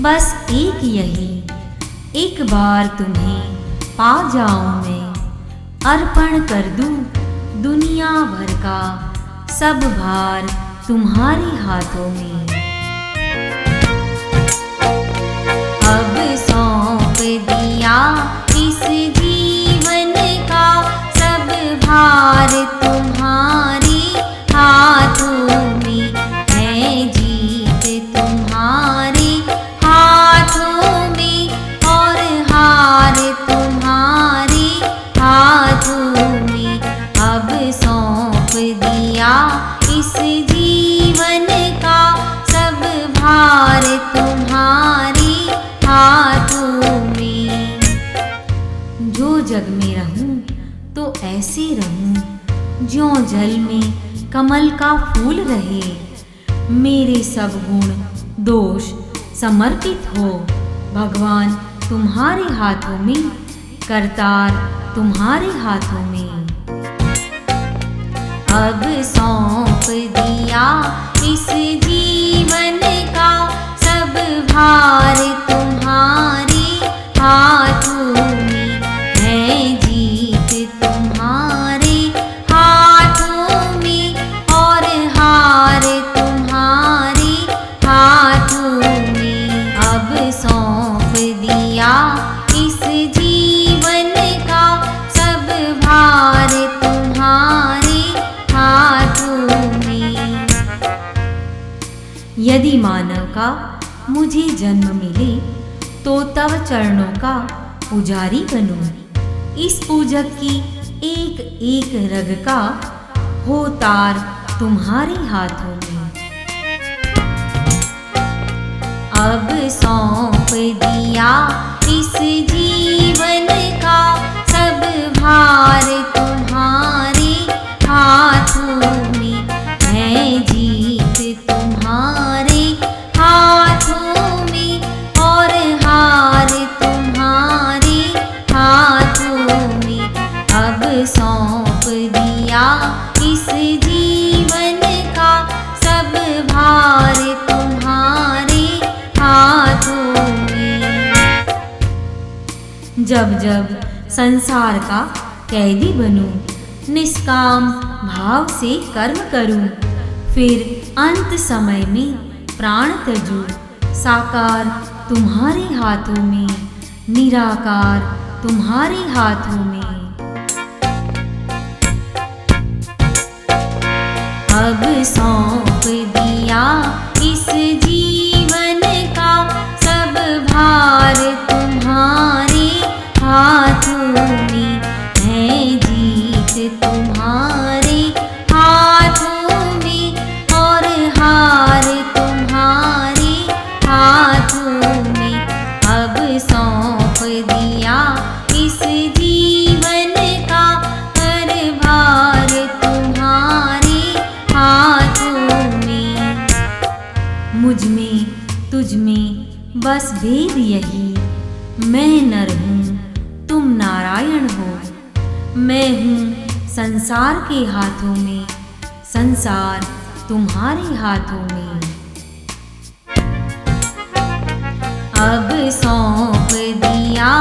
बस एक यही, एक बार तुम्हें पा जाऊं मैं, अर्पण कर दूं दुनिया भर का सब भार तुम्हारे हाथों में। अब सौंप दिया इस जीवन का सब भार तुम्हारे हाथों में, है जीत तुम्हारे हाथों में और हार तुम्हारे हाथों में। अब सौंप दिया इस जीवन का सब भार तुम्हारे हाथों में। जो जग में रहूं तो ऐसे रहूं ज्यों जल में कमल का फूल रहे, मेरे सब गुण दोष समर्पित हो भगवान तुम्हारे हाथों में, करतार तुम्हारे हाथों में। अब सौंप दिया इस जीवन का सब भार तुम्हारे हाथों में, है जीत तुम्हारे हाथों में और हार तुम्हारे हाथों में। अब सौंप दिया इस जीवन का सब भार तुम्हारे हाथों में। यदि मानव का मुझे जन्म मिले तो तव चरणों का पुजारी बनूं, इस पूजक की एक एक रग का हो तार तुम्हारे हाथों में। अब सौंप दिया इस जीवन का सब भार तुम्हारे हाथों में, है जीत तुम्हारे हाथों में और हार तुम्हारे हाथों में। अब सौंप दिया इस जीवन का सब भार तुम्हारे हाथों में। जब जब संसार का कैदी बनूं, निष्काम भाव से कर्म करूं, फिर अंत समय में प्राण त्यजूं, साकार तुम्हारे हाथों में, निराकार तुम्हारे हाथों में। अब सौंप दिया इस जीवन का सब भार तुम्हारे हाथों में, है जीत तुम्हारे हाथों में और हार तुम्हारे हाथों में। अब सौंप दिया इस जीवन का हर भार तुम्हारे हाथों में। मुझ में तुझ में बस भेद यही, मैं नर हूँ तुम नारायण हो, मैं हूँ संसार के हाथों में, संसार तुम्हारे हाथों में। अब सौंप दिया